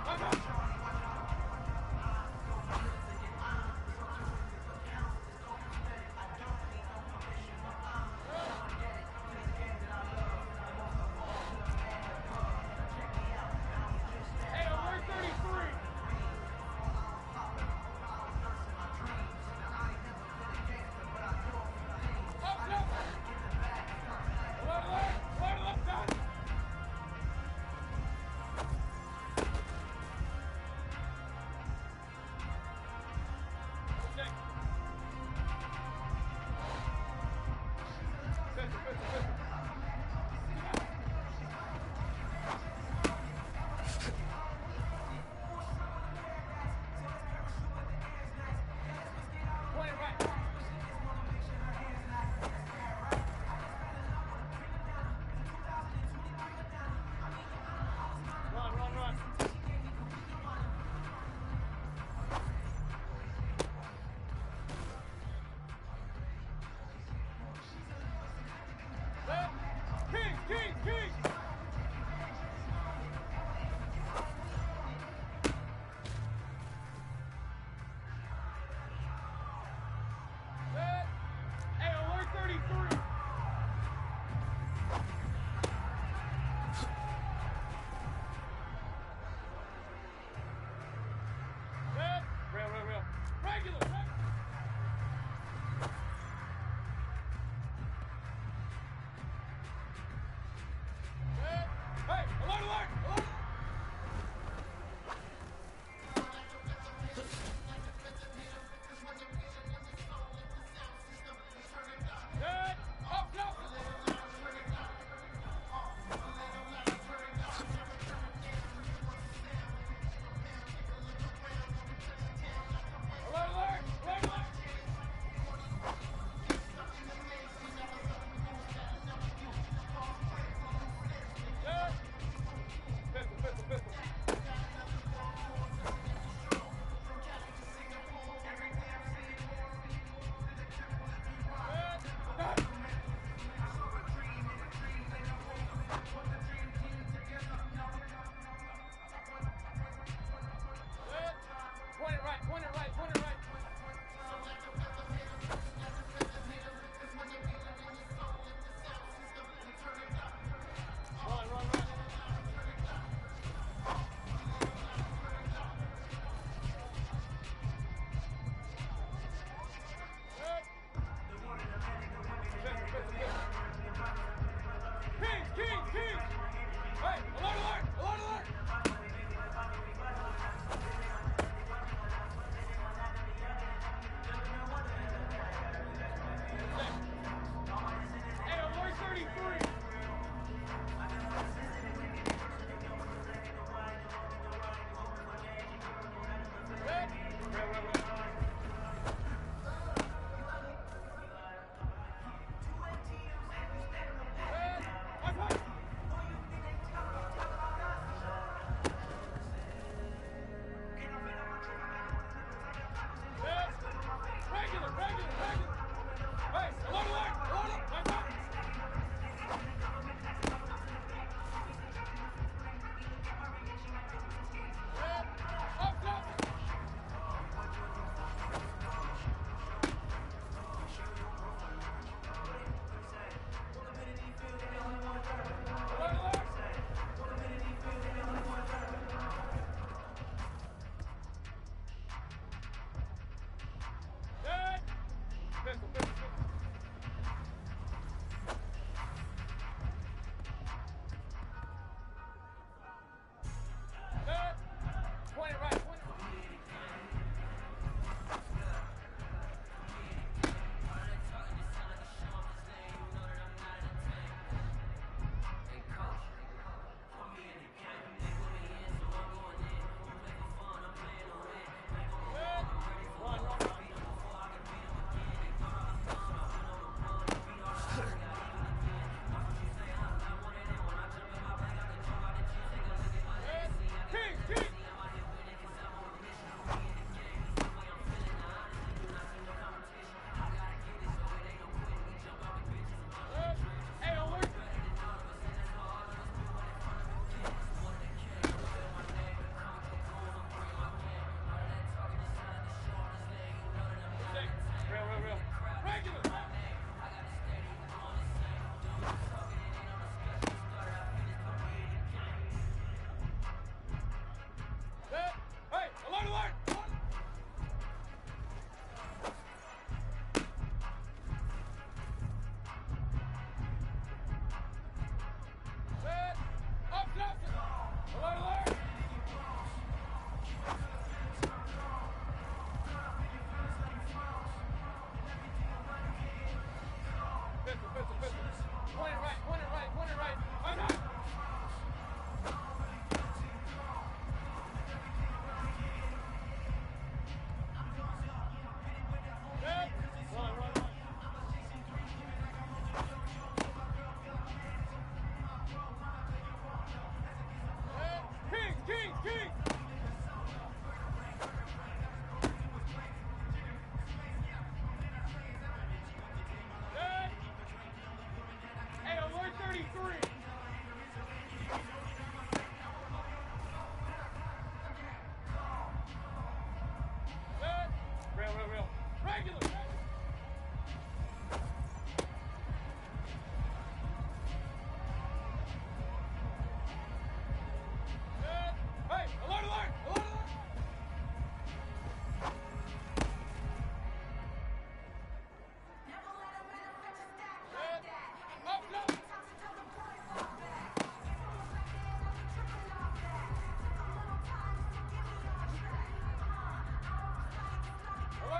Come on.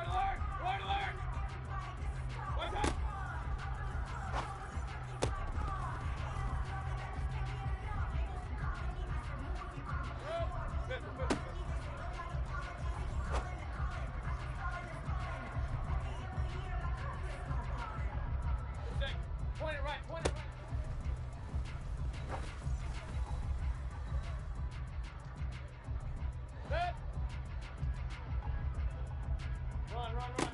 alert! Alert, alert! Watch out! Point it right, point it right. Good. Run, run, run.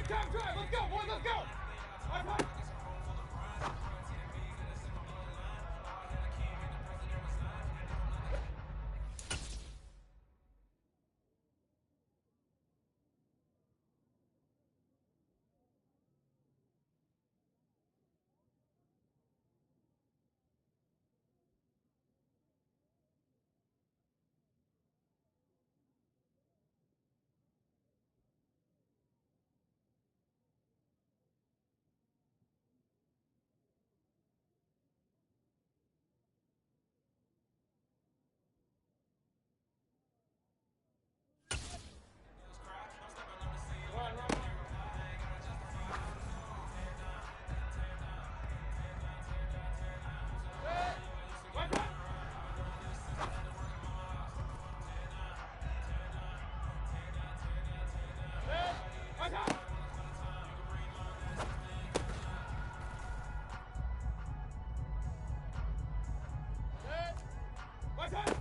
Time drive. Let's go, boys. Let's go. Watch out.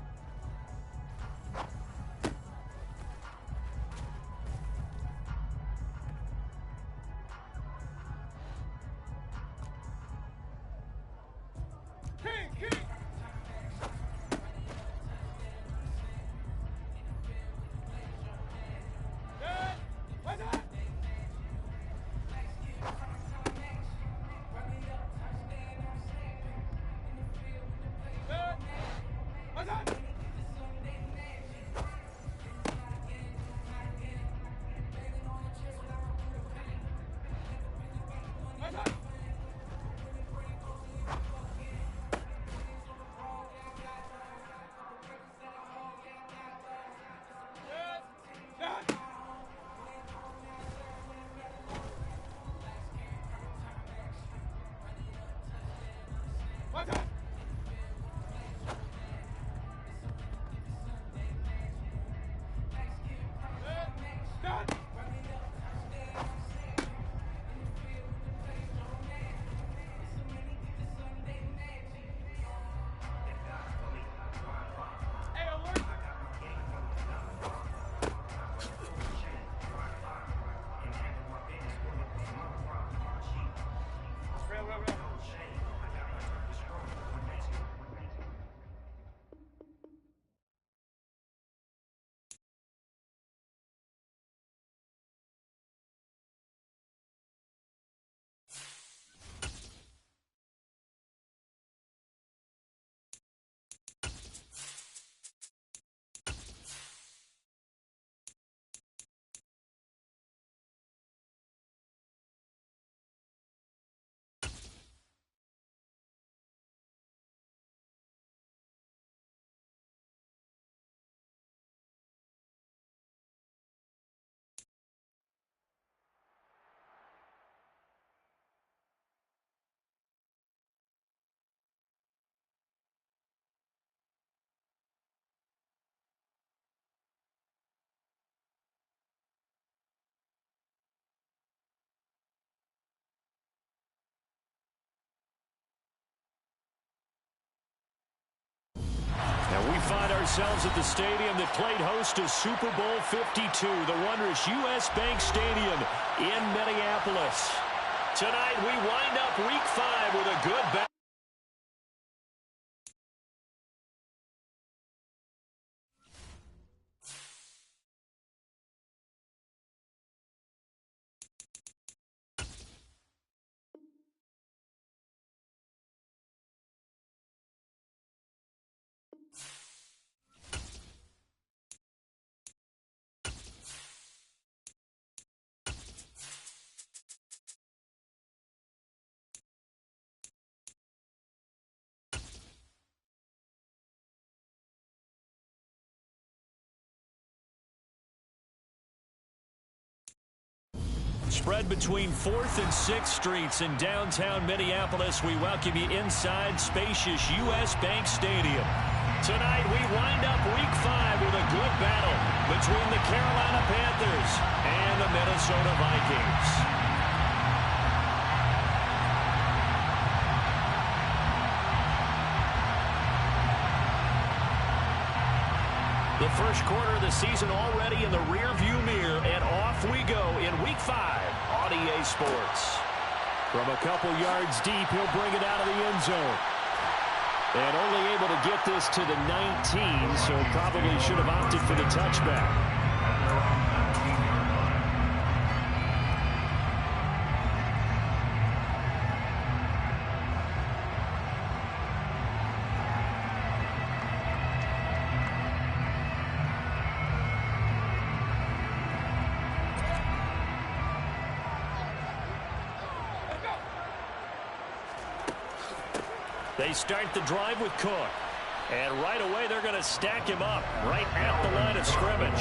And we find ourselves at the stadium that played host to Super Bowl 52, the wondrous U.S. Bank Stadium in Minneapolis. Tonight, we wind up Week 5 with a good battle. Spread between 4th and 6th Streets in downtown Minneapolis. We welcome you inside spacious U.S. Bank Stadium. Tonight, we wind up Week 5 with a good battle between the Carolina Panthers and the Minnesota Vikings. The first quarter of the season already in the rearview mirror, and off we go in Week 5 on EA Sports. From a couple yards deep, he'll bring it out of the end zone. And only able to get this to the 19, so probably should have opted for the touchback. They start the drive with Cook. And right away, they're going to stack him up right at the line of scrimmage.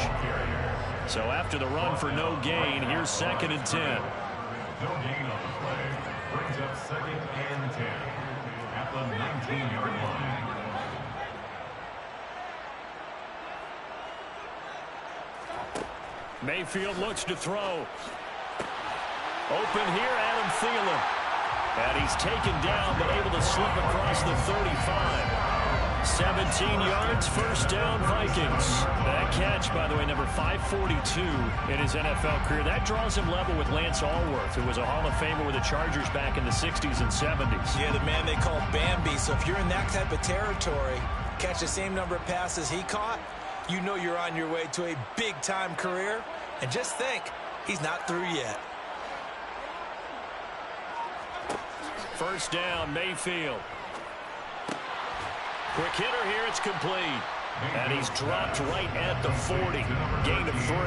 So after the run for no gain, here's 2nd and 10. No gain on the play. Brings up 2nd and 10 at the 19-yard line. Mayfield looks to throw. Open here, Adam Thielen. And he's taken down, but able to slip across the 35. 17 yards, first down, Vikings. That catch, by the way, number 542 in his NFL career. That draws him level with Lance Allworth, who was a Hall of Famer with the Chargers back in the 60s and 70s. Yeah, the man they call Bambi. So if you're in that type of territory, catch the same number of passes he caught, you know you're on your way to a big-time career. And just think, he's not through yet. First down, Mayfield. Quick hitter here, it's complete. And he's dropped right at the 40. Gain of 3.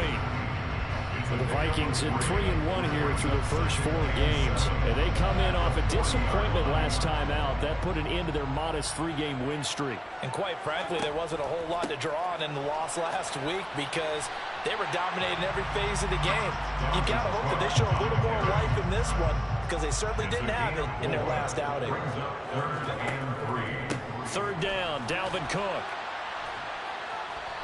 For the Vikings in 3-1 here through the first 4 games. And they come in off a disappointment last time out. That put an end to their modest 3-game win streak. And quite frankly, there wasn't a whole lot to draw on in the loss last week because they were dominating every phase of the game. You got to hope that they show a little more life in this one because they certainly didn't have it in their last outing. 3rd down, Dalvin Cook.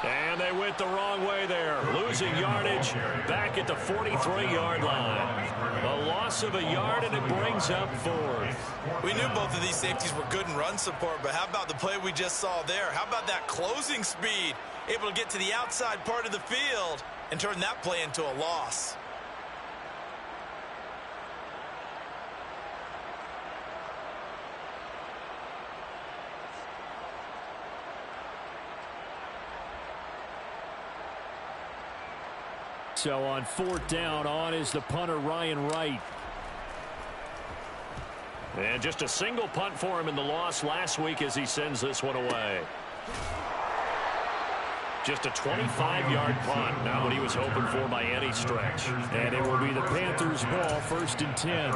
And they went the wrong way there. Losing yardage back at the 43-yard line. A loss of a yard, and it brings up 4th. We knew both of these safeties were good in run support, but how about the play we just saw there? How about that closing speed? Able to get to the outside part of the field and turn that play into a loss. So on 4th down, on is the punter, Ryan Wright. And just a single punt for him in the loss last week as he sends this one away. Just a 25-yard punt, not what he was hoping for by any stretch. And it will be the Panthers' ball, 1st and 10.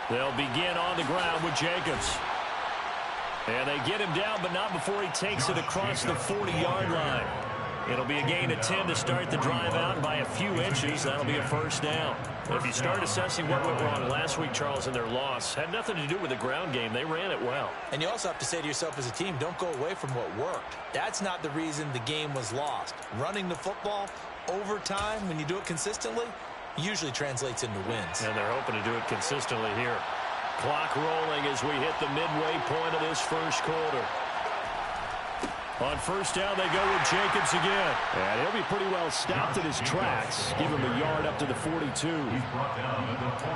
They'll begin on the ground with Jacobs. And they get him down, but not before he takes it across the 40-yard line. It'll be a gain of 10 to start the drive out by a few inches. That'll be a first down. If you start assessing what went wrong last week, Charles, in their loss, had nothing to do with the ground game. They ran it well. And you also have to say to yourself as a team, don't go away from what worked. That's not the reason the game was lost. Running the football over time, when you do it consistently, usually translates into wins. And they're hoping to do it consistently here. Clock rolling as we hit the midway point of this first quarter. On first down, they go with Jacobs again. And he'll be pretty well stopped in his tracks. Give him a yard up to the 42.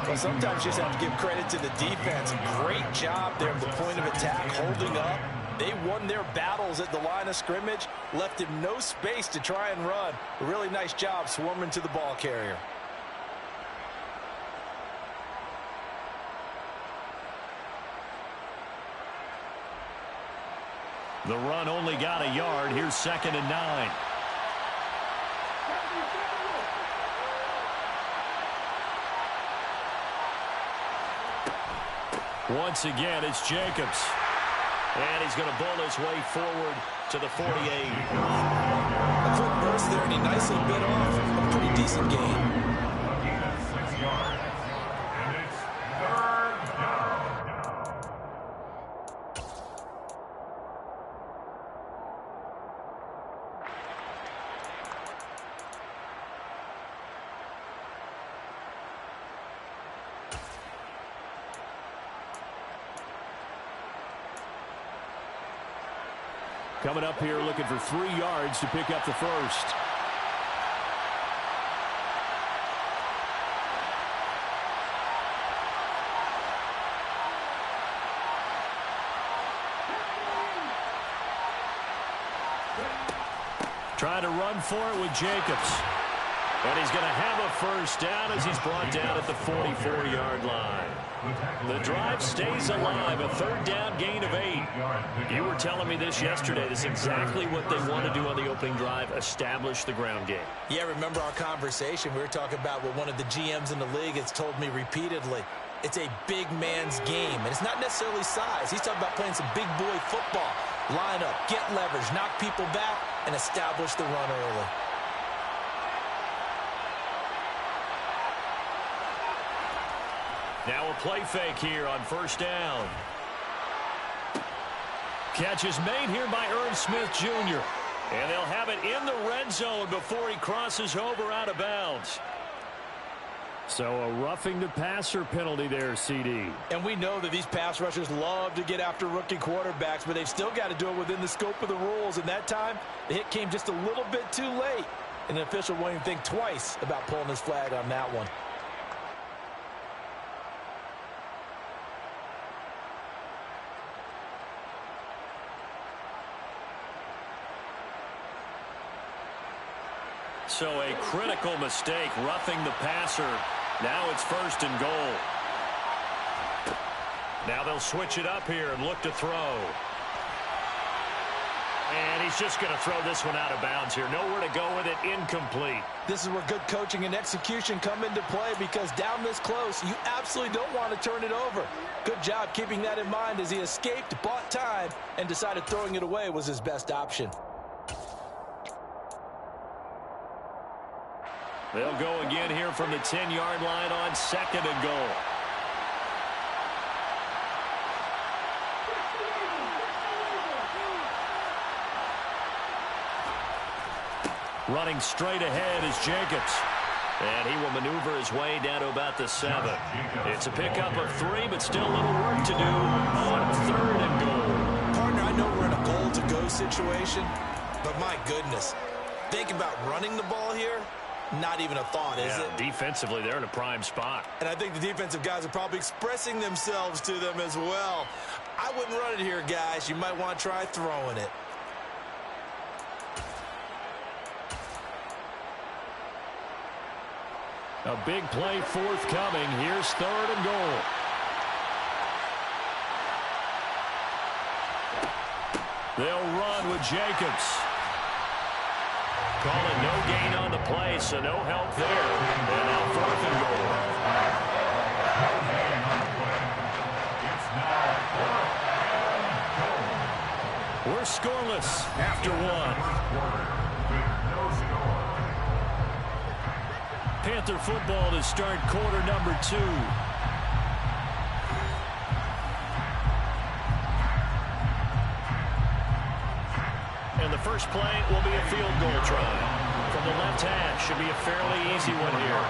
Well, sometimes you just have to give credit to the defense. Great job there at the point of attack, holding up. They won their battles at the line of scrimmage, left him no space to try and run. A really nice job swarming to the ball carrier. The run only got a yard. Here's 2nd and 9. Once again, it's Jacobs. And he's going to bull his way forward to the 48. A quick burst there, and he nicely bit off a pretty decent gain. 6 yards. And it's 3rd Coming up here looking for 3 yards to pick up the first. Trying to run for it with Jacobs. And he's going to have a first down as he's brought down at the 44-yard line. The drive stays alive, a 3rd down gain of 8. You were telling me this yesterday. This is exactly what they want to do on the opening drive, establish the ground game. Yeah, remember our conversation. We were talking about what one of the GMs in the league has told me repeatedly. It's a big man's game, and it's not necessarily size. He's talking about playing some big boy football. Line up, get leverage, knock people back, and establish the run early. Now a play fake here on 1st down. Catch is made here by Irv Smith Jr. And they'll have it in the red zone before he crosses over out of bounds. So a roughing the passer penalty there, CD. And we know that these pass rushers love to get after rookie quarterbacks, but they've still got to do it within the scope of the rules. And that time, the hit came just a little bit too late. And the official won't even think twice about pulling his flag on that one. So a critical mistake, roughing the passer. Now it's 1st and goal. Now they'll switch it up here and look to throw. And he's just going to throw this one out of bounds here. Nowhere to go with it, incomplete. This is where good coaching and execution come into play, because down this close, you absolutely don't want to turn it over. Good job keeping that in mind as he escaped, bought time, and decided throwing it away was his best option. They'll go again here from the 10-yard line on 2nd and goal. Running straight ahead is Jacobs. And he will maneuver his way down to about the 7. It's a pickup of 3, but still a little work to do on 3rd and goal. Partner, I know we're in a goal-to-go situation, but my goodness, think about running the ball here. Not even a thought, is it? Defensively, they're in a prime spot. And I think the defensive guys are probably expressing themselves to them as well. I wouldn't run it here, guys. You might want to try throwing it. A big play forthcoming. Here's 3rd and goal. They'll run with Jacobs. Calling no gain on the play, so no help there. And now 4th and goal. We're scoreless after 1. Panther football to start quarter number 2. And the first play will be a field goal try. From the left hash, should be a fairly easy one here.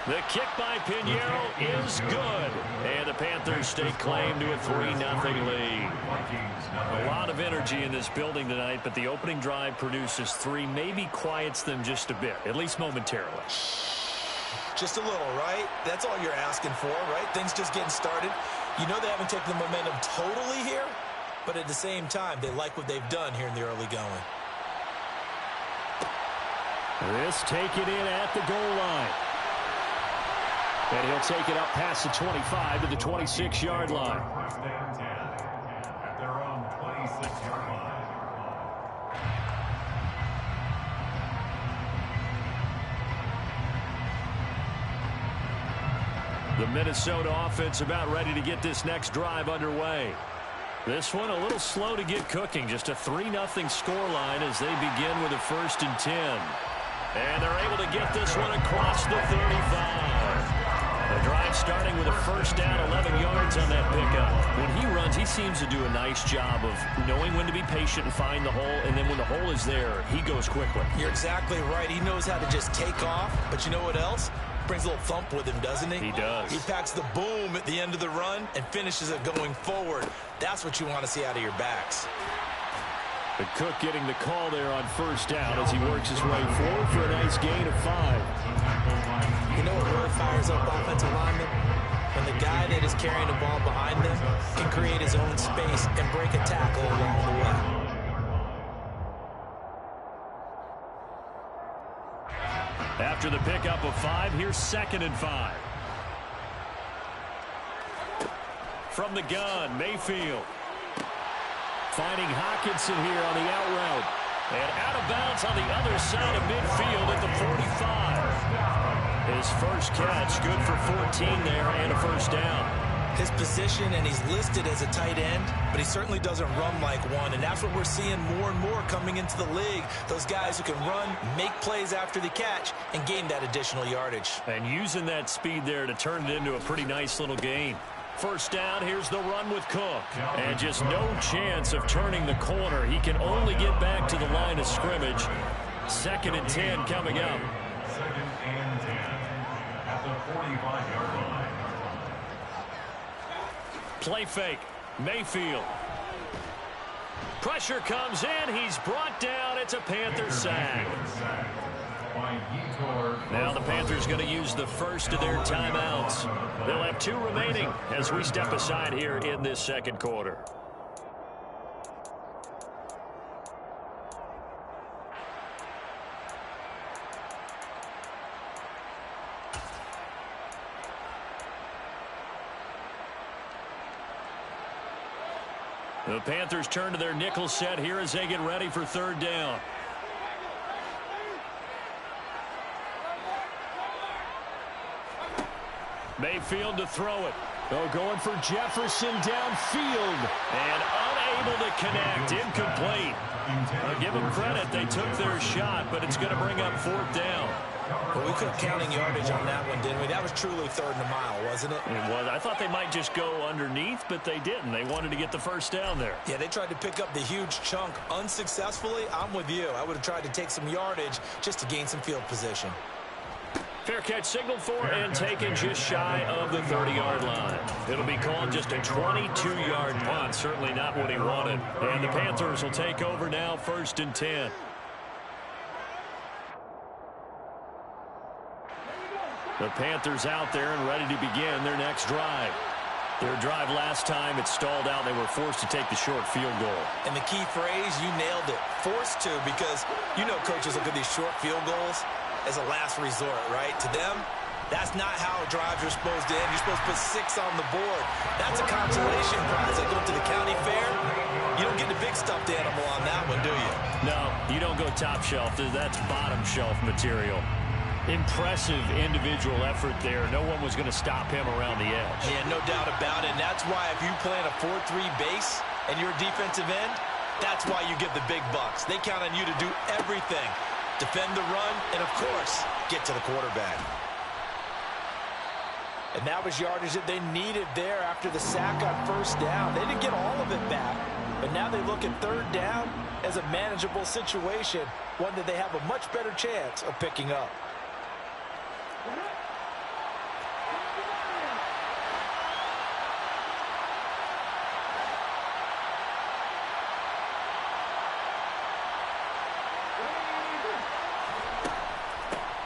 The kick by Pinheiro is good. And the Panthers stake claim to a 3-0 lead. A lot of energy in this building tonight, but the opening drive produces 3, maybe quiets them just a bit, at least momentarily. Just a little, right? That's all you're asking for, right? Things just getting started. You know they haven't taken the momentum totally here, but at the same time, they like what they've done here in the early going. This take it in at the goal line. And he'll take it up past the 25 to the 26-yard line. First and 10 at their own 26-yard line. The Minnesota offense about ready to get this next drive underway. This one a little slow to get cooking. Just a 3-0 scoreline as they begin with a 1st and 10. And they're able to get this one across the 35. The drive starting with a first down, 11 yards on that pickup. When he runs, he seems to do a nice job of knowing when to be patient and find the hole, and then when the hole is there, he goes quickly. You're exactly right. He knows how to just take off, but you know what else? Brings a little thump with him, doesn't he? He does. He packs the boom at the end of the run and finishes it going forward. That's what you want to see out of your backs. But Cook getting the call there on first down as he works his way forward for a nice gain of 5. You know what really fires up offensive linemen? When the guy that is carrying the ball behind them can create his own space and break a tackle along the way. After the pickup of 5, here's 2nd and 5. From the gun, Mayfield. Finding Hockenson here on the out route. And out of bounds on the other side of midfield at the 45. His first catch, good for 14 there and a first down. His position, and he's listed as a tight end, but he certainly doesn't run like one, and that's what we're seeing more and more coming into the league. Those guys who can run, make plays after the catch, and gain that additional yardage. And using that speed there to turn it into a pretty nice little gain. First down, here's the run with Cook. And just no chance of turning the corner. He can only get back to the line of scrimmage. 2nd and 10 coming up. 2nd and 10 at the 45-yard line. Play fake. Mayfield. Pressure comes in. He's brought down. It's a Panther sack. Now the Panthers going to use the first of their timeouts. They'll have 2 remaining as we step aside here in this second quarter. The Panthers turn to their nickel set here as they get ready for 3rd down. Mayfield to throw it. Oh, going for Jefferson downfield. And unable to connect. Incomplete. I'll give them credit. They took their shot, but it's going to bring up 4th down. Well, we couldn't counting yardage on that one, didn't we? That was truly 3rd and a mile, wasn't it? It was. I thought they might just go underneath, but they didn't. They wanted to get the first down there. Yeah, they tried to pick up the huge chunk unsuccessfully. I'm with you. I would have tried to take some yardage just to gain some field position. Fair catch signaled for and taken just shy of the 30-yard line. It'll be called just a 22-yard punt. Certainly not what he wanted. And the Panthers will take over now, 1st and 10. The Panthers out there and ready to begin their next drive. Their drive last time, it stalled out. They were forced to take the short field goal. And the key phrase, you nailed it. Forced to, because you know coaches look at these short field goals as a last resort, right? To them, that's not how drives are supposed to end. You're supposed to put 6 on the board. That's a consolation prize. Like going to the county fair, you don't get the big stuffed animal on that one, do you? No, you don't go top shelf. That's bottom shelf material. Impressive individual effort there. No one was going to stop him around the edge. Yeah, no doubt about it. And that's why if you play in a 4-3 base and you're a defensive end, that's why you get the big bucks. They count on you to do everything. Defend the run, and, of course, get to the quarterback. And that was yardage that they needed there after the sack on first down. They didn't get all of it back, but now they look at 3rd down as a manageable situation, one that they have a much better chance of picking up.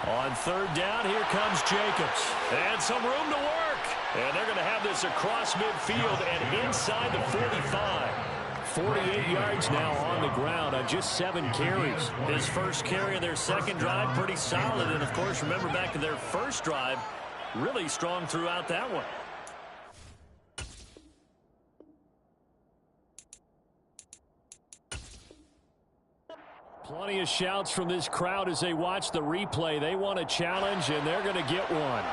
On 3rd down, here comes Jacobs. And some room to work. And they're going to have this across midfield and inside the 45. 48 yards now on the ground on just 7 carries. His first carry of their second drive, pretty solid. And, of course, remember back to their first drive, really strong throughout that one. Plenty of shouts from this crowd as they watch the replay. They want a challenge, and they're going to get one.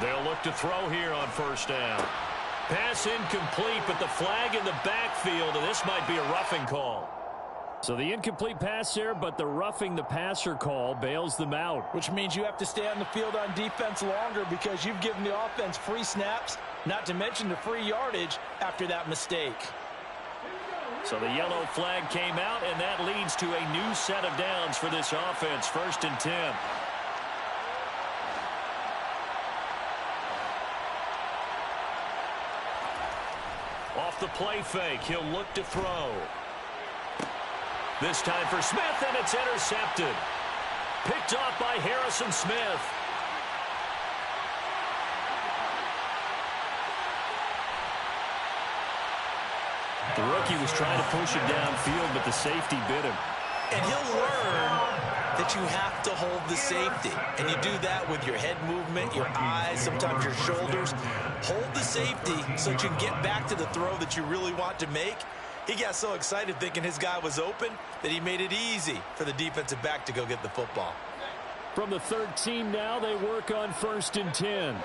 They'll look to throw here on first down. Pass incomplete, but the flag in the backfield, and this might be a roughing call. So the incomplete pass there, but the roughing the passer call bails them out. Which means you have to stay on the field on defense longer because you've given the offense free snaps, not to mention the free yardage after that mistake. So the yellow flag came out, and that leads to a new set of downs for this offense. 1st and 10. Off the play fake, he'll look to throw. This time for Smith, and it's intercepted. Picked off by Harrison Smith. The rookie was trying to push it downfield, but the safety bit him. And he'll learn that you have to hold the safety. And you do that with your head movement, your eyes, sometimes your shoulders. Hold the safety so that you can get back to the throw that you really want to make. He got so excited thinking his guy was open that he made it easy for the defensive back to go get the football. From the 13 now, they work on 1st and 10.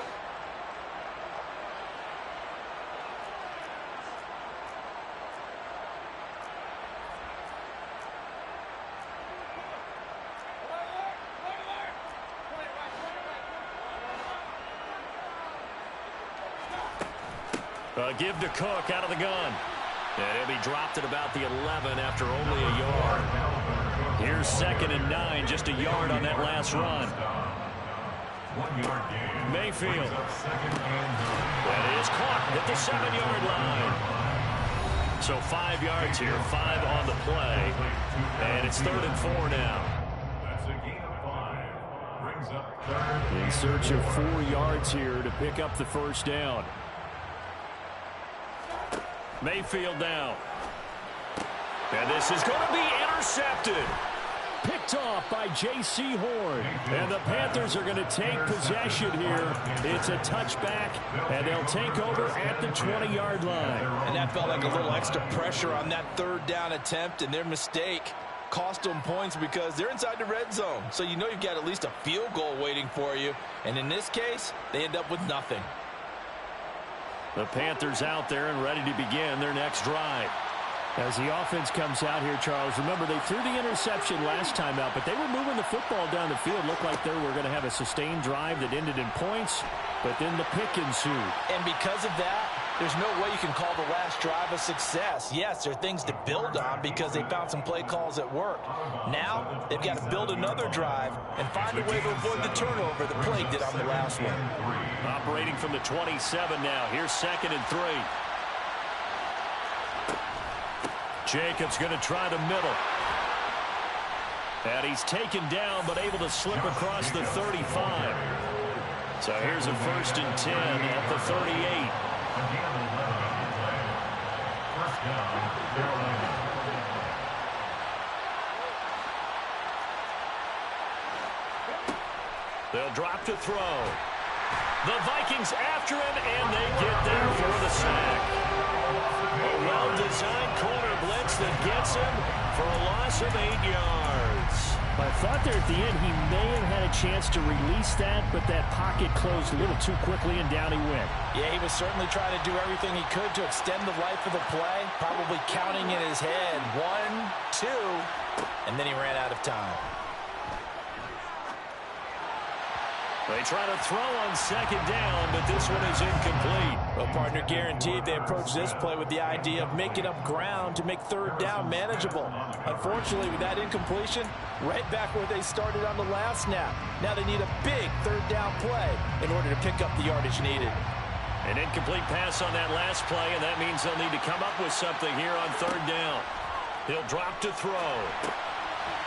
Give to Cook out of the gun. And he'll be dropped at about the 11 after only a yard. Here's 2nd and 9, just a yard on that last run. 1 yard gain. Mayfield. That is caught at the 7-yard line. So 5 yards here, 5 on the play. And it's 3rd and 4 now. That's a gain of 5. Brings up 3rd. In search of 4 yards here to pick up the first down. Mayfield now. And this is going to be intercepted. Picked off by J.C. Horn. And the Panthers are going to take possession here. It's a touchback, and they'll take over at the 20-yard line. And that felt like a little extra pressure on that 3rd down attempt, and their mistake cost them points because they're inside the red zone. So you know you've got at least a field goal waiting for you. And in this case, they end up with nothing. The Panthers out there and ready to begin their next drive. As the offense comes out here, Charles, remember they threw the interception last time out, but they were moving the football down the field. Looked like they were going to have a sustained drive that ended in points, but then the pick ensued. And because of that, there's no way you can call the last drive a success. Yes, there are things to build on because they found some play calls that worked. Now, they've got to build another drive and find a way to avoid the turnover the play did on the last one. Operating from the 27 now. Here's 2nd and 3. Jacobs going to try the middle. And he's taken down but able to slip across the 35. So here's a 1st and 10 at the 38. They'll drop to throw. The Vikings after him, and they get there for the sack. A well-designed corner blitz that gets him for a loss of 8 yards. I thought there at the end he may have had a chance to release that, but that pocket closed a little too quickly, and down he went. Yeah, he was certainly trying to do everything he could to extend the life of the play, probably counting in his head 1, 2, and then he ran out of time. They try to throw on 2nd down, but this one is incomplete. Well, partner, guaranteed they approach this play with the idea of making up ground to make 3rd down manageable. Unfortunately, with that incompletion, right back where they started on the last snap. Now they need a big 3rd down play in order to pick up the yardage needed. An incomplete pass on that last play, and that means they'll need to come up with something here on 3rd down. He'll drop to throw.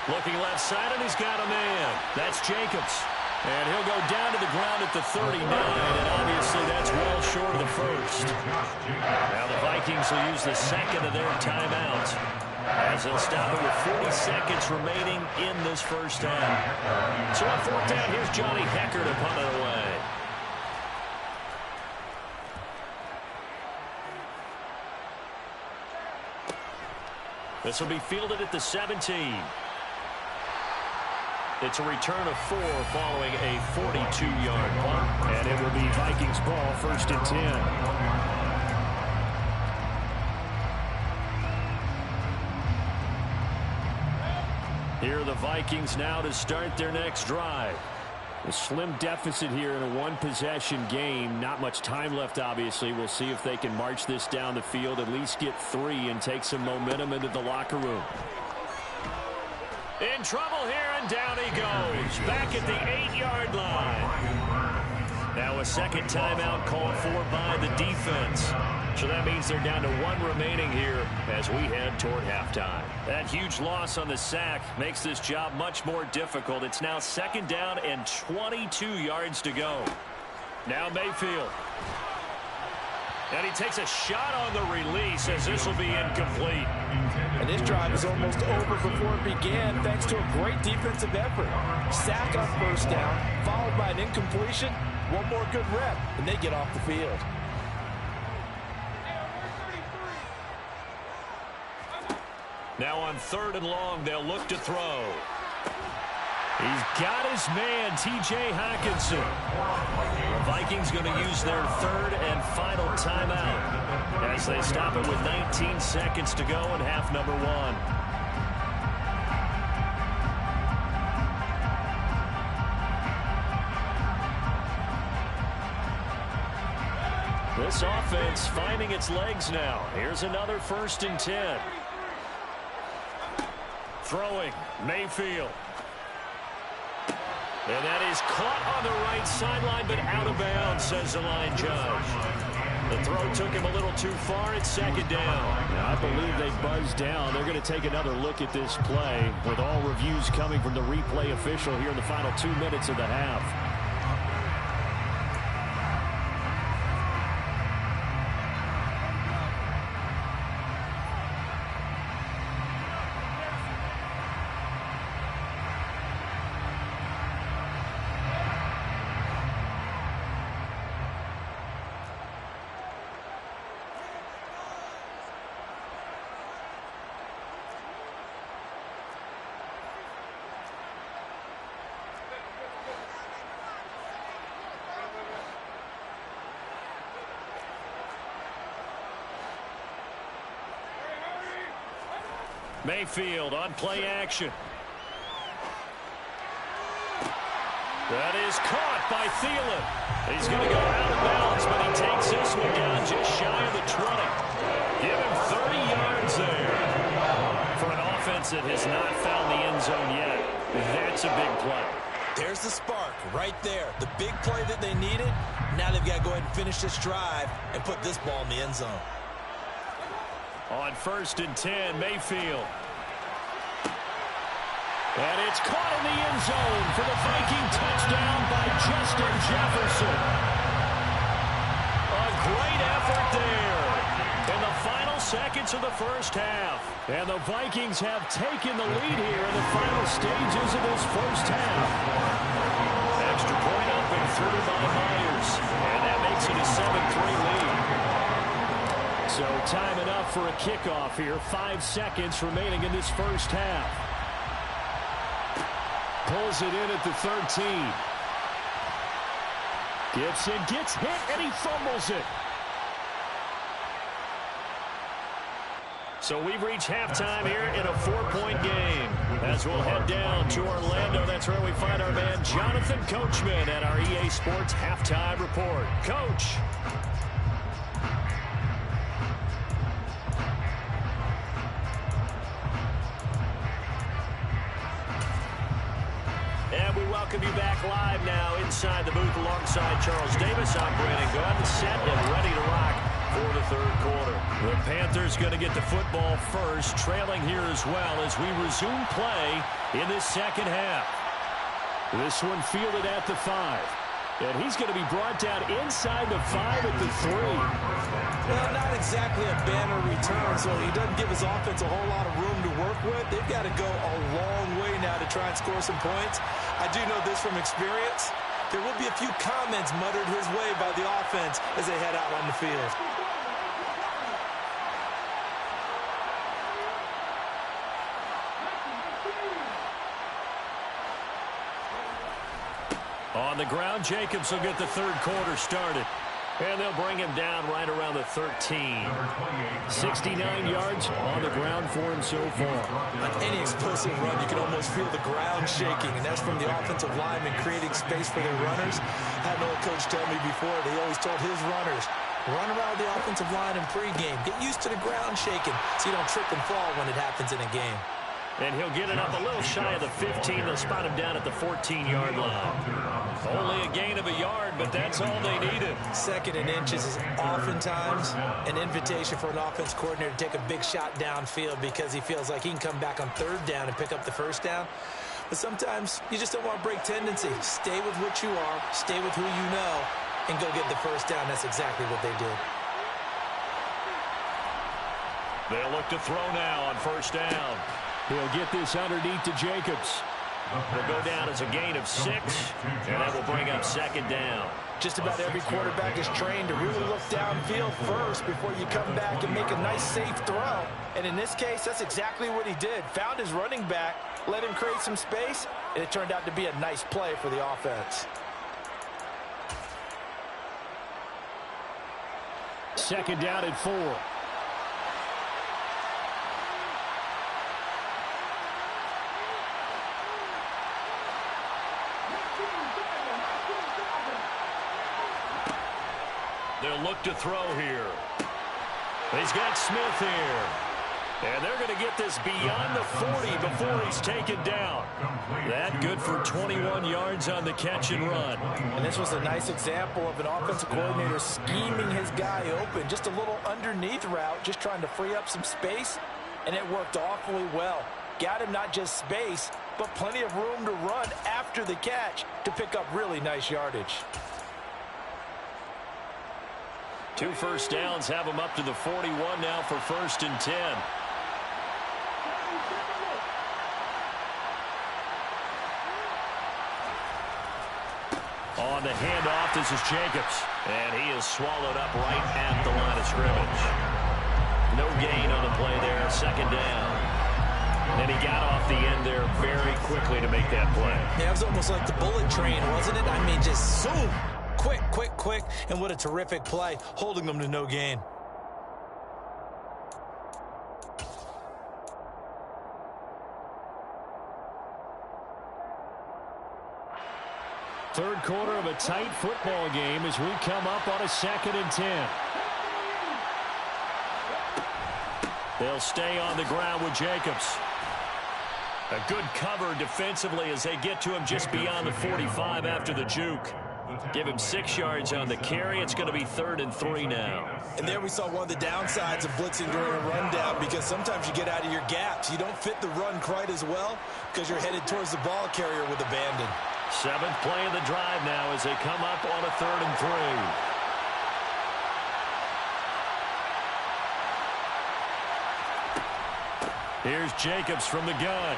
Looking left side, and he's got a man. That's Jacobs. And he'll go down to the ground at the 39, and obviously that's well short of the first. Now the Vikings will use the 2nd of their timeouts as they'll stop it with 40 seconds remaining in this first half. So on 4th down, here's Johnny Hecker to punt it away. This will be fielded at the 17. It's a return of 4 following a 42-yard punt. And it will be Vikings ball, 1st and 10. Here are the Vikings now to start their next drive. A slim deficit here in a one-possession game. Not much time left, obviously. We'll see if they can march this down the field, at least get 3, and take some momentum into the locker room. In trouble here, and down he goes. Back at the 8-yard line. Now a second timeout called for by the defense. So that means they're down to 1 remaining here as we head toward halftime. That huge loss on the sack makes this job much more difficult. It's now 2nd down and 22 yards to go. Now Mayfield. And he takes a shot on the release as this will be incomplete. And this drive is almost over before it began thanks to a great defensive effort. Sack on 1st down, followed by an incompletion. One more good rep, and they get off the field. Now on 3rd and long, they'll look to throw. He's got his man, T.J. Hockenson. The Vikings going to use their 3rd and final timeout as they stop it with 19 seconds to go in half number 1. This offense finding its legs now. Here's another 1st and 10. Throwing, Mayfield. And that is caught on the right sideline, but out of bounds, says the line judge. The throw took him a little too far. It's 2nd down. Now, I believe they buzzed down. They're going to take another look at this play with all reviews coming from the replay official here in the final 2 minutes of the half. Mayfield on play action. That is caught by Thielen. He's going to go out of bounds, but he takes this one down just shy of the 20. Give him 30 yards there. For an offense that has not found the end zone yet, that's a big play. There's the spark right there. The big play that they needed. Now they've got to go ahead and finish this drive and put this ball in the end zone. On 1st and 10, Mayfield. And it's caught in the end zone for the Viking touchdown by Justin Jefferson. A great effort there in the final seconds of the 1st half. And the Vikings have taken the lead here in the final stages of this 1st half. Extra point up and through by Myers. And that makes it a 7-3 lead. So time enough for a kickoff here. 5 seconds remaining in this 1st half. Pulls it in at the 13. Gibson gets hit and he fumbles it. So we've reached halftime here in a 4-point game. As we'll head down to Orlando, that's where we find our man Jonathan Coachman at our EA Sports Halftime Report. Coach. And we welcome you back live now inside the booth alongside Charles Davis. I'm Brandon Gunn, set and ready to rock for the 3rd quarter. The Panthers going to get the football first, trailing here as well as we resume play in this 2nd half. This one fielded at the 5. And he's going to be brought down inside the 5 at the 3. Well, not exactly a banner return, so he doesn't give his offense a whole lot of room to work with. They've got to go a long way now to try and score some points. I do know this from experience. There will be a few comments muttered his way by the offense as they head out on the field. On the ground, Jacobs will get the third quarter started. And they'll bring him down right around the 13. 69 yards on the ground for him so far. On any explosive run, you can almost feel the ground shaking, and that's from the offensive linemen creating space for their runners. I had an old coach tell me before, they always told his runners, run around the offensive line in pregame. Get used to the ground shaking so you don't trip and fall when it happens in a game. And he'll get it up a little shy of the 15. They'll spot him down at the 14-yard line. Only a gain of a yard, but that's all they needed. Second and inches is oftentimes an invitation for an offense coordinator to take a big shot downfield because he feels like he can come back on third down and pick up the first down. But sometimes you just don't want to break tendency. Stay with what you are, stay with who you know, and go get the first down. That's exactly what they did. They'll look to throw now on first down. He'll get this underneath to Jacobs. Will go down as a gain of 6, and that will bring up second down. Just about every quarterback is trained to really look downfield first before you come back and make a nice, safe throw. And in this case, that's exactly what he did. Found his running back, let him create some space, and it turned out to be a nice play for the offense. Second down and 4. They'll look to throw here. He's got Smith here. And they're going to get this beyond the 40 before he's taken down. That good for 21 yards on the catch and run. And this was a nice example of an offensive coordinator scheming his guy open. Just a little underneath route, just trying to free up some space. And it worked awfully well. Got him not just space, but plenty of room to run after the catch to pick up really nice yardage. 2 first downs have him up to the 41 now for 1st and 10. On the handoff, this is Jacobs. And he is swallowed up right at the line of scrimmage. No gain on the play there, second down. And he got off the end there very quickly to make that play. Yeah, it was almost like the bullet train, wasn't it? I mean, just zoom. Quick, quick, quick, and what a terrific play, holding them to no gain. Third quarter of a tight football game as we come up on a 2nd and 10. They'll stay on the ground with Jacobs. A good cover defensively as they get to him just beyond the 45 after the juke. Give him 6 yards on the carry. It's going to be 3rd and 3 now. And there we saw one of the downsides of blitzing during a rundown because sometimes you get out of your gaps. You don't fit the run quite as well because you're headed towards the ball carrier with abandon. 7th play of the drive now as they come up on a 3rd and 3. Here's Jacobs from the gun.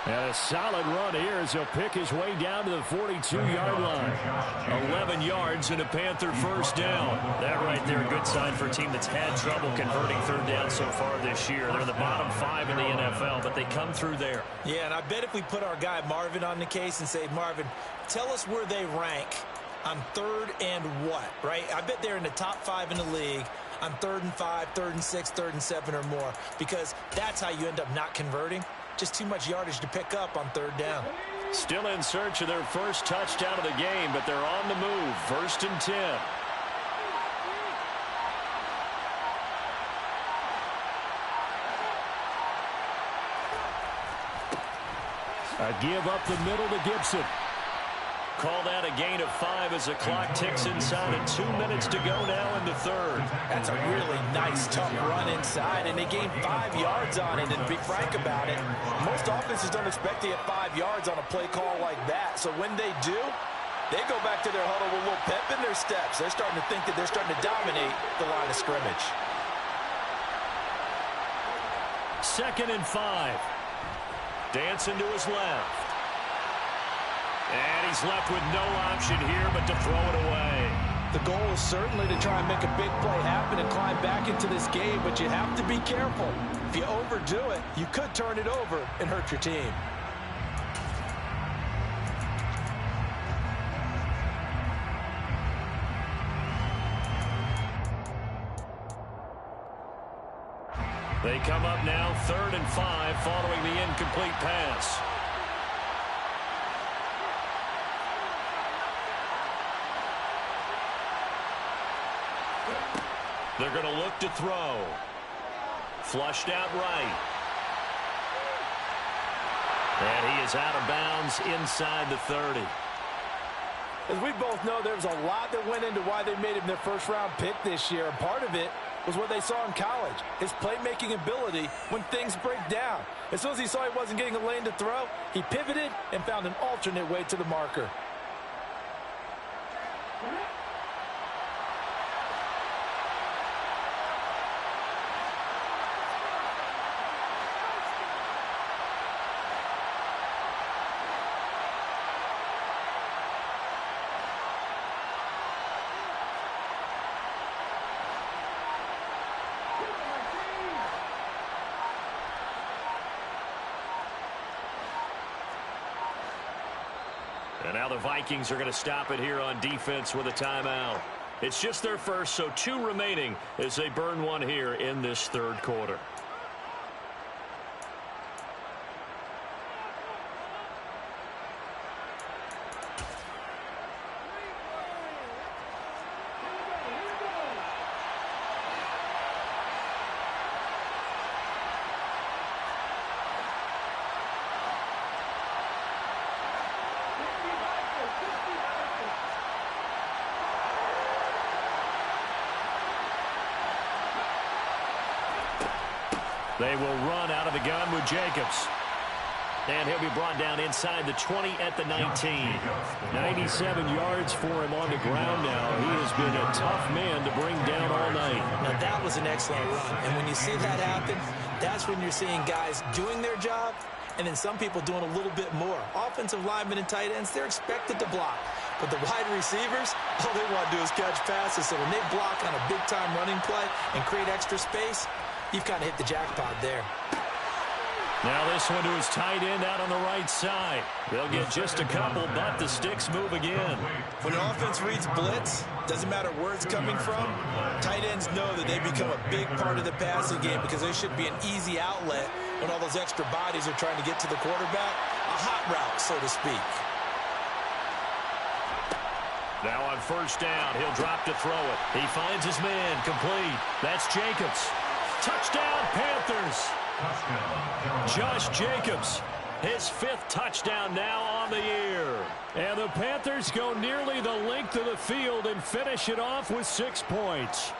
And a solid run here as he'll pick his way down to the 42-yard line. 11 yards and a Panther first down. That right there, a good sign for a team that's had trouble converting 3rd down so far this year. They're in the bottom 5 in the NFL, but they come through there. Yeah, and I bet if we put our guy Marvin on the case and say, Marvin, tell us where they rank on 3rd and what, right? I bet they're in the top 5 in the league on 3rd and 5, 3rd and 6, 3rd and 7 or more, because that's how you end up not converting. Just too much yardage to pick up on 3rd down. Still in search of their first touchdown of the game, but they're on the move. 1st and 10. A give up the middle to Gibson. Call that a gain of 5 as the clock ticks inside and 2 minutes to go now in the 3rd. That's a really nice, tough run inside, and they gained 5 yards on it. And to be frank about it, most offenses don't expect to get 5 yards on a play call like that. So when they do, they go back to their huddle with a little pep in their steps. They're starting to think that they're starting to dominate the line of scrimmage. 2nd and 5. Dancing to his left. And he's left with no option here but to throw it away. The goal is certainly to try and make a big play happen and climb back into this game, but you have to be careful. If you overdo it, you could turn it over and hurt your team. They come up now 3rd and 5 following the incomplete pass. They're going to look to throw. Flushed out right. And he is out of bounds inside the 30. As we both know, there's a lot that went into why they made him their first-round pick this year. And part of it was what they saw in college, his playmaking ability when things break down. As soon as he saw he wasn't getting a lane to throw, he pivoted and found an alternate way to the marker. And now the Vikings are going to stop it here on defense with a timeout. It's just their first, so 2 remaining as they burn one here in this 3rd quarter. They will run out of the gun with Jacobs. And he'll be brought down inside the 20 at the 19. 97 yards for him on the ground now. He has been a tough man to bring down all night. Now, that was an excellent run. And when you see that happen, that's when you're seeing guys doing their job and then some people doing a little bit more. Offensive linemen and tight ends, they're expected to block. But the wide receivers, all they want to do is catch passes. So when they block on a big-time running play and create extra space, you've kind of hit the jackpot there. Now this one to his tight end out on the right side. They'll get just a couple, but the sticks move again. When an offense reads blitz, doesn't matter where it's coming from, tight ends know that they become a big part of the passing game because they should be an easy outlet when all those extra bodies are trying to get to the quarterback. A hot route, so to speak. Now on first down, he'll drop to throw it. He finds his man, complete. That's Jacobs. Touchdown, Panthers. Josh Jacobs, his 5th touchdown now on the year. And the Panthers go nearly the length of the field and finish it off with 6 points.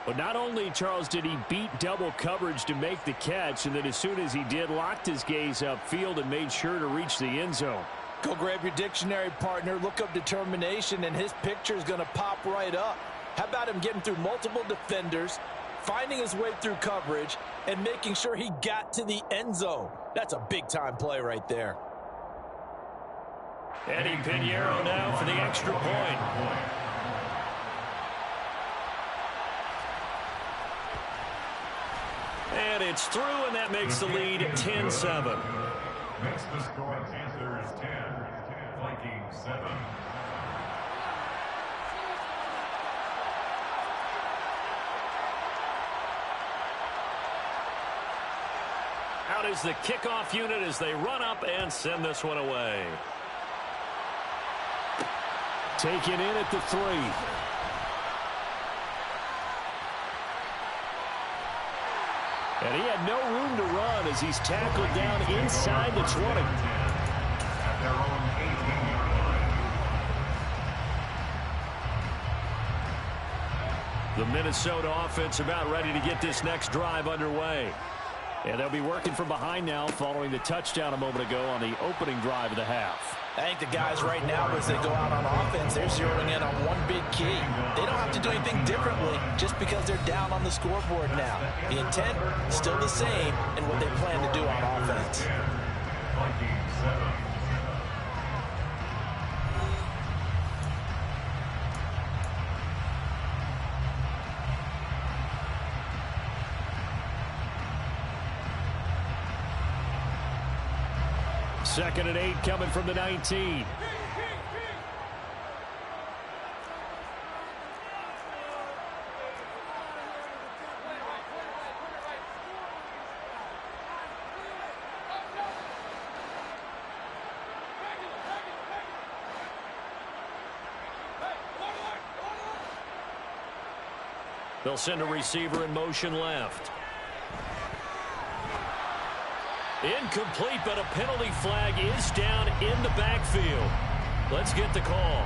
But not only, Charles, did he beat double coverage to make the catch, and then as soon as he did, locked his gaze upfield and made sure to reach the end zone. Go grab your dictionary, partner. Look up determination, and his picture is going to pop right up. How about him getting through multiple defenders, finding his way through coverage, and making sure he got to the end zone? That's a big-time play right there. Eddie Pinheiro now for the extra point. And it's through, and that makes the lead 10-7. Makes the score Panthers 10, Vikings 7. Out is the kickoff unit as they run up and send this one away. Taken in at the 3. And he had no room to run as he's tackled down inside the 20. At their own 18-yard line. The Minnesota offense about ready to get this next drive underway. And they'll be working from behind now following the touchdown a moment ago on the opening drive of the half. I think the guys right now, as they go out on offense, they're zeroing in on one big key. They don't have to do anything differently just because they're down on the scoreboard now. The intent, still the same in what they plan to do on offense. Vikings 7. Second and 8 coming from the 19. They'll send a receiver in motion left. Incomplete, but a penalty flag is down in the backfield. Let's get the call.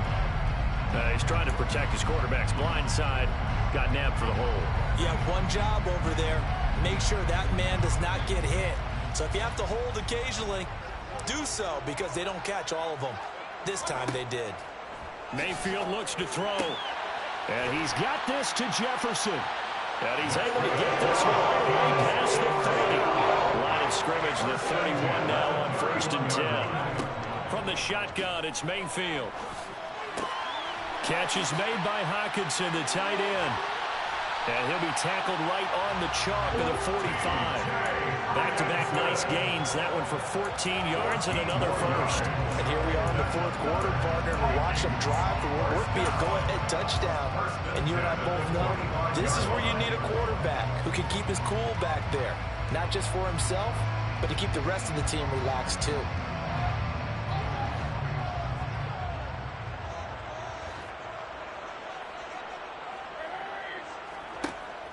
He's trying to protect his quarterback's blind side. Got nabbed for the hold. You have one job over there. Make sure that man does not get hit. So if you have to hold occasionally, do so, because they don't catch all of them. This time they did. Mayfield looks to throw. And he's got this to Jefferson. And he's able to get this one all the way past the 30. Line of scrimmage, the 31 now on 1st and 10. From the shotgun, it's Mayfield. Catch is made by Hockenson, the tight end. And he'll be tackled right on the chalk of the 45. Back-to-back nice gains. That one for 14 yards and another first. And here we are in the 4th quarter, partner. We watch them drive for what would be a go-ahead touchdown. And you and I both know this is where you need a quarterback who can keep his cool back there. Not just for himself, but to keep the rest of the team relaxed too.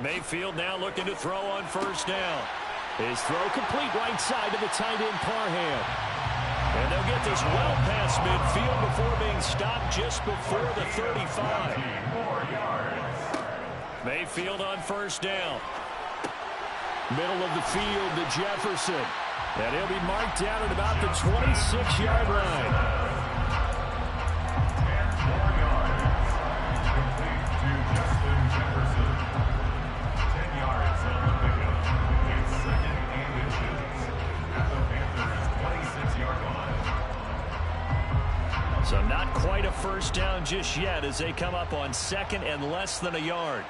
Mayfield now looking to throw on 1st down. His throw complete right side to the tight end Parham. And they'll get this well past midfield before being stopped just before the 35. Mayfield on 1st down. Middle of the field to Jefferson. And he'll be marked down at about the 26-yard line. So not quite a 1st down just yet as they come up on 2nd and less than a yard.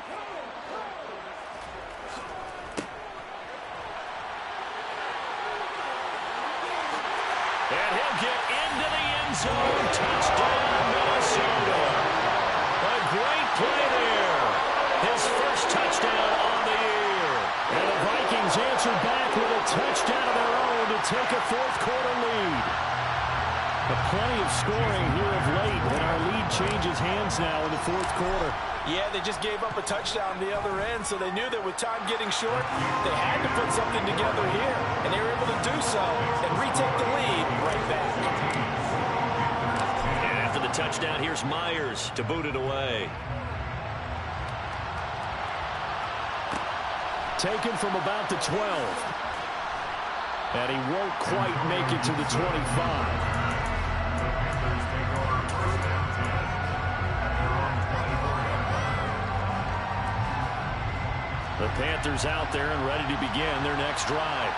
And he'll get into the end zone. Touchdown, Minnesota. A great play there. His first touchdown on the year. And the Vikings answer back with a touchdown of their own to take a 4th quarter lead. Plenty of scoring here of late, and our lead changes hands now in the 4th quarter. Yeah, they just gave up a touchdown on the other end, so they knew that with time getting short, they had to put something together here, and they were able to do so and retake the lead right back. And after the touchdown, here's Myers to boot it away. Taken from about the 12. And he won't quite make it to the 25. The Panthers out there and ready to begin their next drive.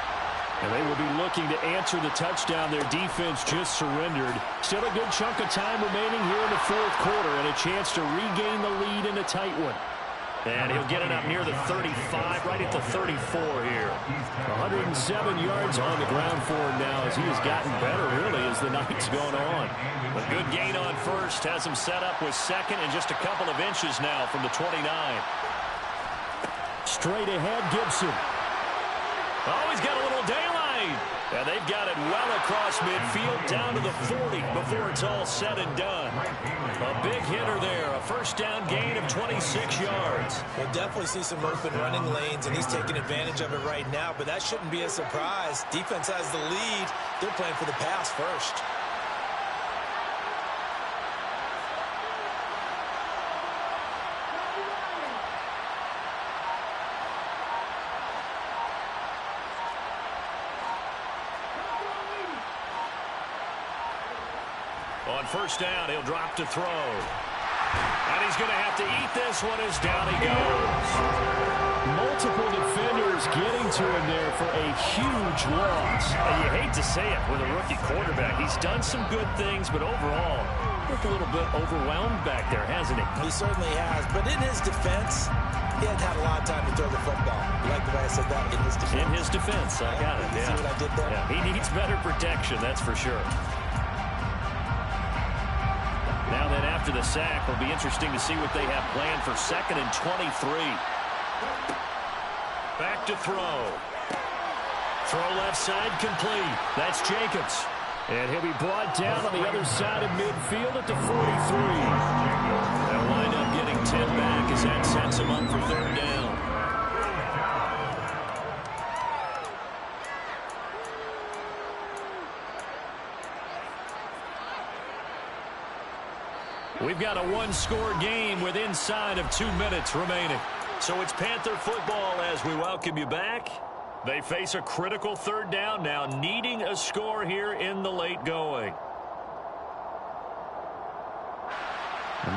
And they will be looking to answer the touchdown their defense just surrendered. Still a good chunk of time remaining here in the 4th quarter and a chance to regain the lead in a tight one. And he'll get it up near the 35, right at the 34 here. 107 yards on the ground for him now as he has gotten better, really, as the night's gone on. A good gain on 1st has him set up with 2nd and just a couple of inches now from the 29. Straight ahead, Gibson. Oh, he's got a little daylight. And they've got it well across midfield down to the 40 before it's all said and done. A big hitter there. A 1st down gain of 26 yards. We'll definitely see some open running lanes, and he's taking advantage of it right now, but that shouldn't be a surprise. Defense has the lead. They're playing for the pass first. On 1st down, he'll drop to throw. And he's going to have to eat this one as down he goes. Multiple defenders getting to him there for a huge loss. And you hate to say it with a rookie quarterback. He's done some good things, but overall, looked a little bit overwhelmed back there, hasn't he? He certainly has. But in his defense, he hadn't had a lot of time to throw the football. You like the way I said that? In his defense. In his defense. I got it. See what I did there? Yeah, he needs better protection, that's for sure. Now then, after the sack, it'll be interesting to see what they have planned for 2nd and 23. Back to throw. Throw left side complete. That's Jacobs. And he'll be brought down on the other side of midfield at the 43. They'll wind up getting 10 back as that sets him up for third down. We've got a one-score game with inside of 2 minutes remaining. So it's Panther football as we welcome you back. They face a critical third down now, needing a score here in the late going.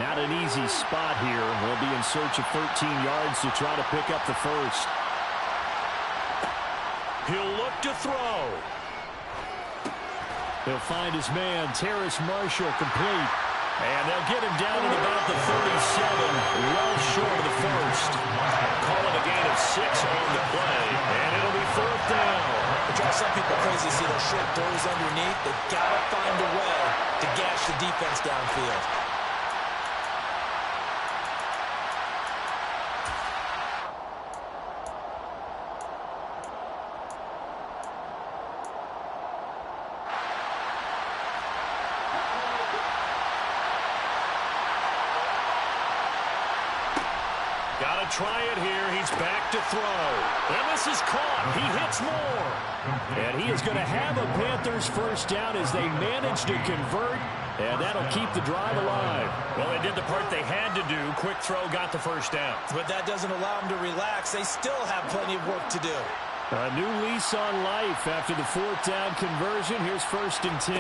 Not an easy spot here. They'll be in search of 13 yards to try to pick up the first. He'll look to throw. He'll find his man, Terrace Marshall, complete. And they'll get him down at about the 37, well short of the first. Call it a gain of 6 on the play, and it'll be fourth down. It drives some people crazy to see those short throws underneath. They've got to find a way to gash the defense downfield. Got to try it here. He's back to throw. And this is caught. He hits more. And he is going to have a Panthers first down as they manage to convert. And that'll keep the drive alive. Well, they did the part they had to do. Quick throw got the first down. But that doesn't allow them to relax. They still have plenty of work to do. A new lease on life after the fourth down conversion. Here's first and 10.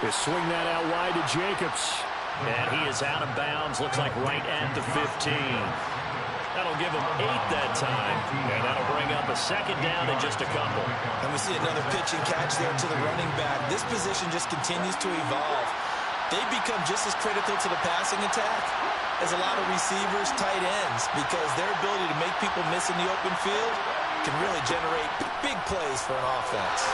They swing that out wide to Jacobs. And he is out of bounds. Looks like right at the 15. That'll give him 8 that time. And that'll bring up a second down in just a couple. And we see another pitch and catch there to the running back. This position just continues to evolve. They become just as critical to the passing attack as a lot of receivers, tight ends, because their ability to make people miss in the open field can really generate big plays for an offense.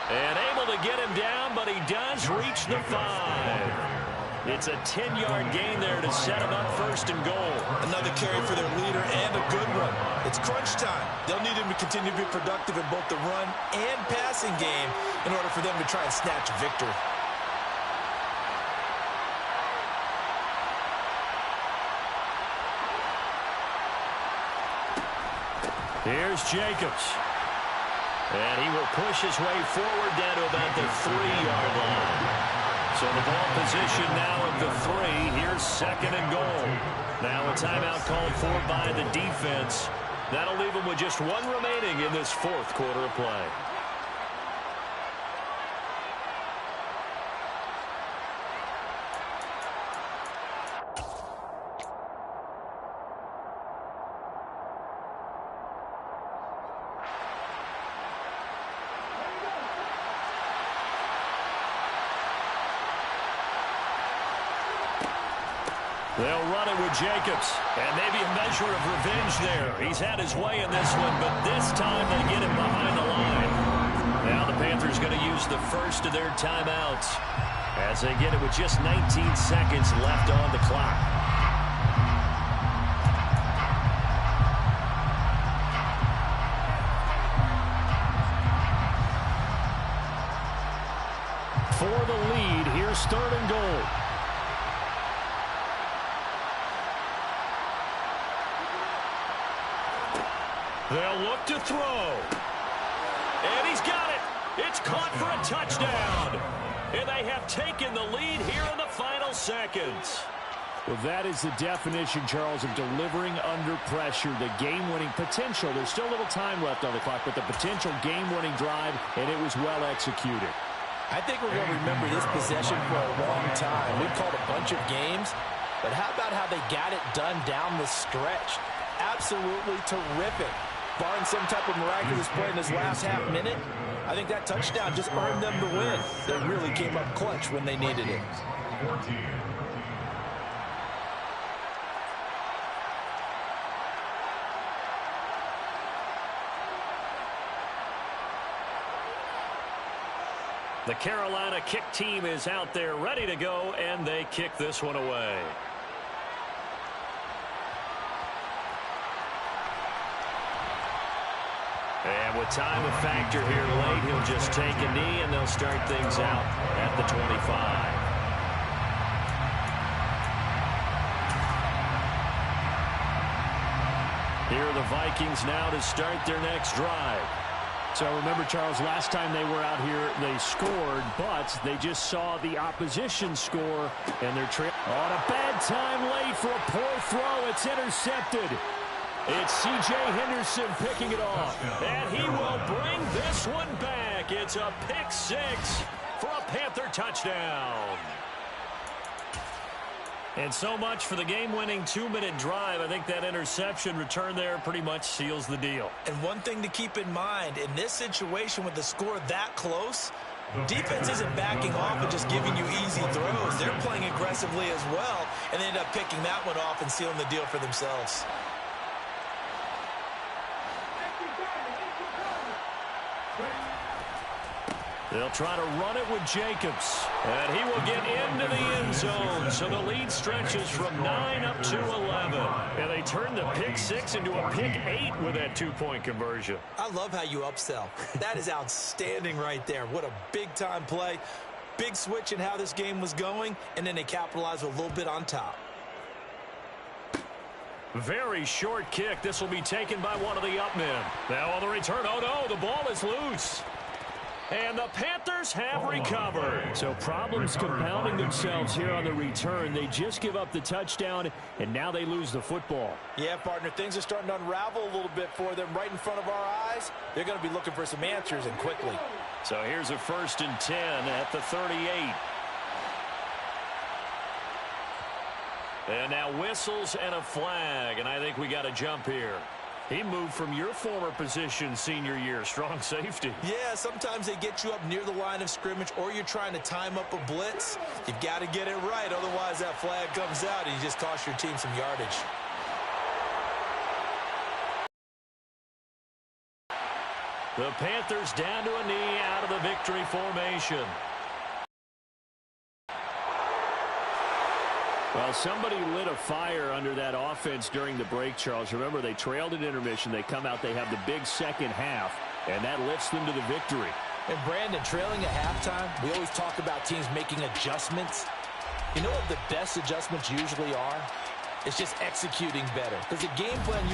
And able to get him down, but he does reach the 5. It's a 10-yard gain there to set him up first and goal. Another carry for their leader and a good one. It's crunch time. They'll need him to continue to be productive in both the run and passing game in order for them to try and snatch victory. Here's Jacobs. And he will push his way forward down to about the 3-yard line. So the ball position now at the 3. Here's second and goal. Now a timeout called for by the defense. That'll leave them with just 1 remaining in this fourth quarter of play. They'll run it with Jacobs. And maybe a measure of revenge there. He's had his way in this one, but this time they get him behind the line. Now the Panthers going to use the first of their timeouts as they get it with just 19 seconds left on the clock. For the lead, here's third and goal. They'll look to throw. And he's got it. It's caught for a touchdown. And they have taken the lead here in the final seconds. Well, that is the definition, Charles, of delivering under pressure. The game-winning potential. There's still a little time left on the clock, but the potential game-winning drive, and it was well executed. I think we're going to remember this possession for a long time. We've called a bunch of games, but how about how they got it done down the stretch? Absolutely terrific. Barring some type of miraculous play in this last half minute, I think that touchdown just earned them the win. They really came up clutch when they needed it. 14. The Carolina kick team is out there ready to go, and they kick this one away. And with time a factor here late, he'll just take a knee, and they'll start things out at the 25. Here are the Vikings now to start their next drive. So remember, Charles, last time they were out here, they scored, but they just saw the opposition score, and they're on a bad time late for a poor throw. It's intercepted. It's C.J. Henderson picking it off, and he will bring this one back. It's a pick six for a Panther touchdown. And so much for the game-winning 2-minute drive. I think that interception return there pretty much seals the deal. And one thing to keep in mind, in this situation with the score that close, defense isn't backing off and just giving you easy throws. They're playing aggressively as well, and they end up picking that one off and sealing the deal for themselves. They'll try to run it with Jacobs. And he will get into the end zone. So the lead stretches from 9 up to 11. And they turn the pick six into a pick 8 with that 2-point conversion. I love how you upsell. That is outstanding right there. What a big-time play. Big switch in how this game was going, and then they capitalize with a little bit on top. Very short kick. This will be taken by one of the up men. Now on the return. Oh, no, the ball is loose. And the Panthers have recovered. So problems compounding themselves here on the return. They just give up the touchdown, and now they lose the football. Yeah, partner, things are starting to unravel a little bit for them right in front of our eyes. They're going to be looking for some answers, and quickly. So here's a 1st and 10 at the 38. And now whistles and a flag, and I think we got a jump here. He moved from your former position senior year, strong safety. Yeah, sometimes they get you up near the line of scrimmage, or you're trying to time up a blitz. You've got to get it right, otherwise that flag comes out and you just cost your team some yardage. The Panthers down to a knee out of the victory formation. Well, somebody lit a fire under that offense during the break, Charles. Remember, they trailed at intermission. They come out, they have the big second half, and that lifts them to the victory. And, Brandon, trailing at halftime, we always talk about teams making adjustments. You know what the best adjustments usually are? It's just executing better. There's a game plan you